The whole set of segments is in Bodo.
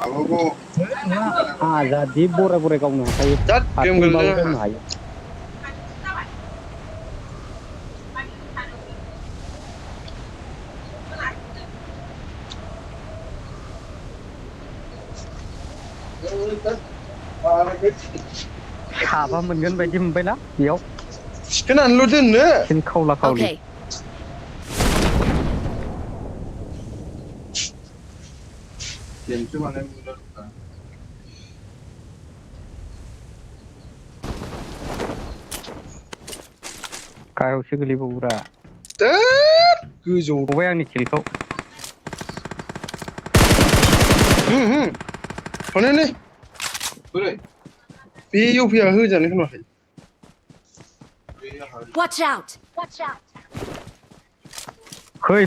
hagwo jadi boro gaवनो हाखायो dat game गावनो गेलेनो हायो साबा मोनगोन बायदि मोनबायना बेयाव सिखोनानैल' दोननो सिन खावला खावलि Okay. गेमसो बानाय मोनदों गाहायावसो गोलैबावोब्रा दैट गोजौ फबाय आंनि किलखौ हनै बोरै बेयाव फैया होजानाय खोनाखै Watch out!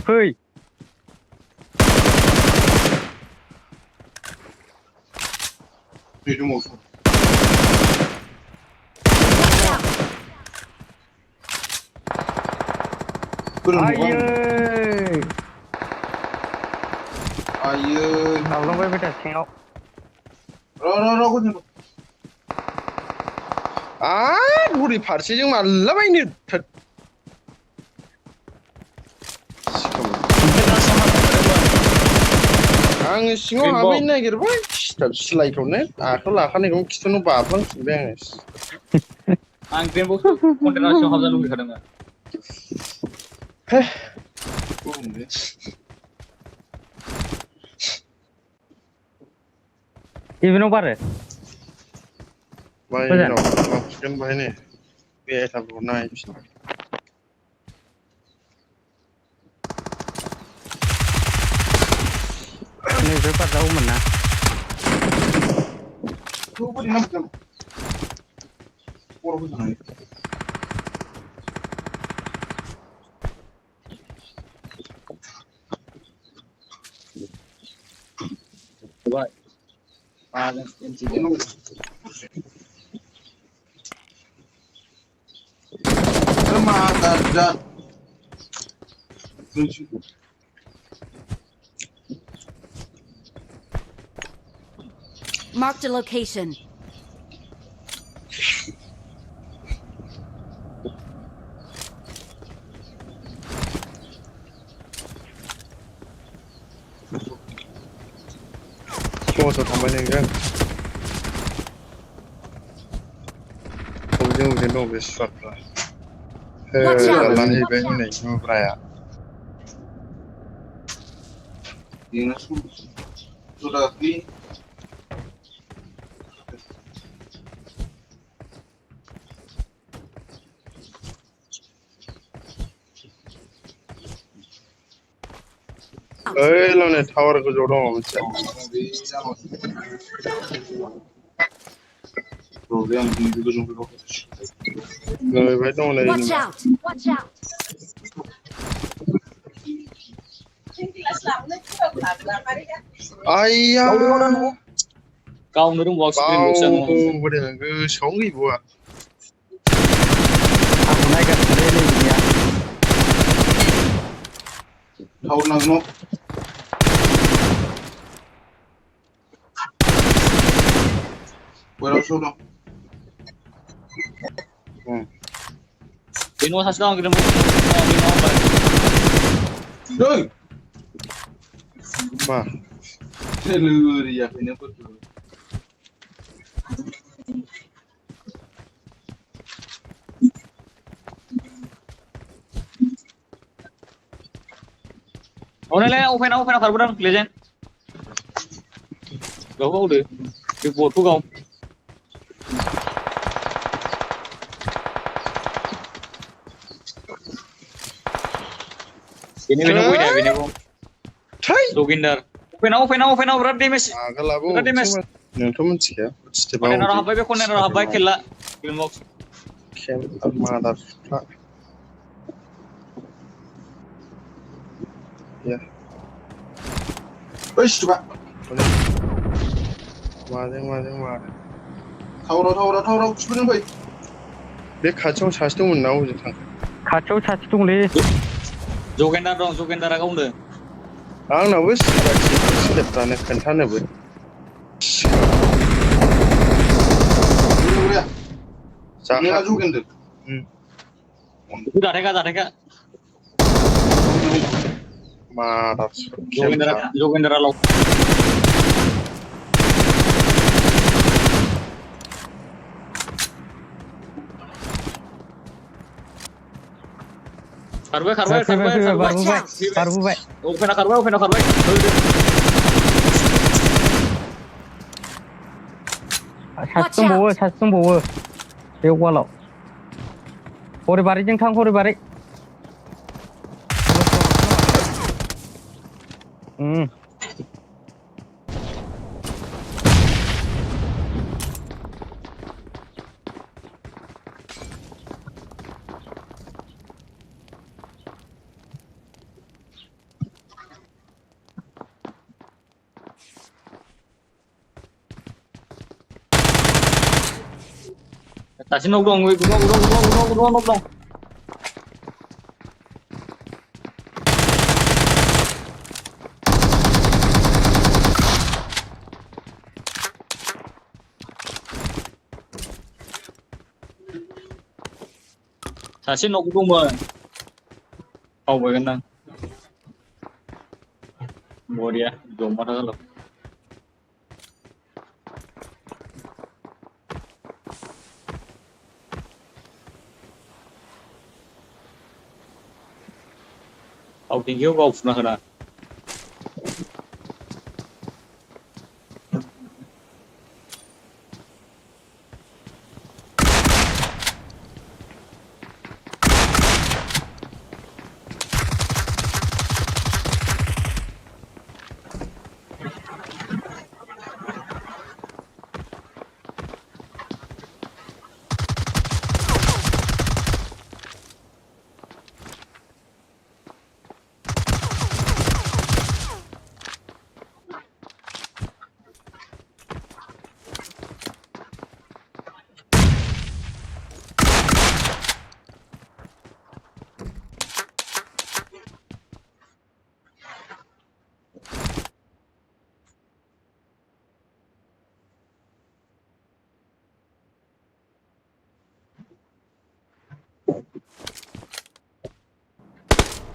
फै नै दंबावो आयै आयै गावलांबाय बेटा सिङाव र' गोजौ हरै फारसेजों माल्ला बायनो आङो सिङाव हाबहैनो नागिरबाय सिलायखौनो आखायाव लाखानायखौनो खिथुनाव बाफ्लांफिनबाय आङो आं ग्रेन बक्स कन्टेनार सिङाव हाबजानो लुबैखादोंमोन इभेनाव बारो बायनाव लांफिनगोन बाहायनो बे आइटामखौ नायफिन नैबे बारजागौमोन ना बोरै नांगोन बर'खौ जानाय Ramadan. Marked a location. Bos'a थांबाय नोंजों बबेजों दं बे सुवादफ्रा लाहैबाय हनै मुब्राया ओइ लावने टावार गोजौ दङ मोनसे नैबे दं नै Watch out! आइया गावनो रोंबावासै ग्रेन बक्सआ बावबोदों गोसोआवनो गैबावा आंखौ नायगासिनो नैबेनिया टावार नांगौ बोरावसो दं बे न'आ सासे दं ग्रेन बक्स दै मा लोरियाखैनो फोरखौ अनेले अफेनाव खारबोदों लेजेन गावदो बे बटखौ गाव बेनिफ्राय फैदा बेनिफ्राय जगिन्दार अफेनाव बिराद डेमेज आगोलाबो बिराद डेमेज नोंथ' मिथिखाया कन्टेनाराव हाबबाय बे कन्टेनाराव हाबबाय खेला ग्रेन बक्स मादारफ्रा ओइ सिथुबा माजों टावाराव खिफोरजों फै बे खाथियाव सासे दंमोन ना अबेजों थांखो खाथियाव सासे दंलै जगेन्दार दं जगेन्दारा गावनो आंनावबो साराखि सोदोबफ्रानो खोन्थानोबो बरिया नोंना जौगेनदो जाथायखा मादार जौगेन्द्रा लाव खारबाय बारबोबाय अपेना खारबाय सासे दंबावो बे वालाव हरिबारिजों थां हरिबारि सासे नक दं गुदुं दं सासे नक दंमोन बावबायगोन आं बरिया जमा थागोन आवथिंखियाव गावफुना होना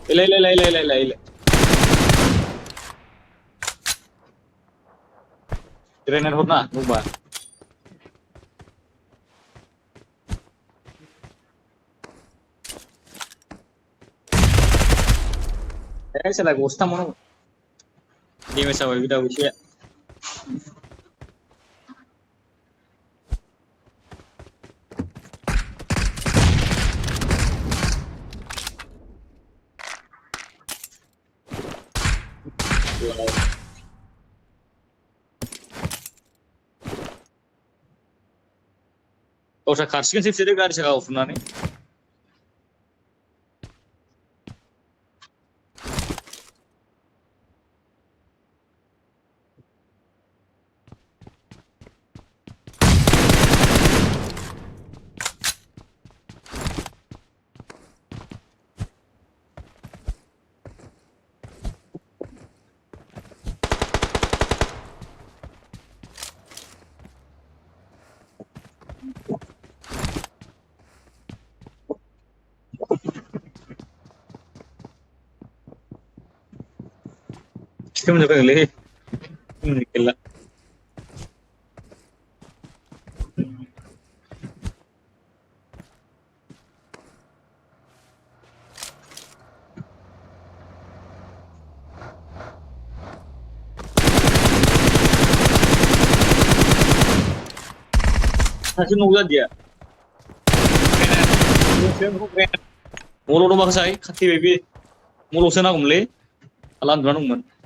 Ile. Trainer hot na, nongba. Saya gusta mono. Dime sa vida usia. Kau karsikan sih sih garis kau funane. Kita mencoba lagi. Gila. Masih nunggu dia. Mulu rumah saya, kaki baby. Mulu sana kumle. Alam dulu nunggu.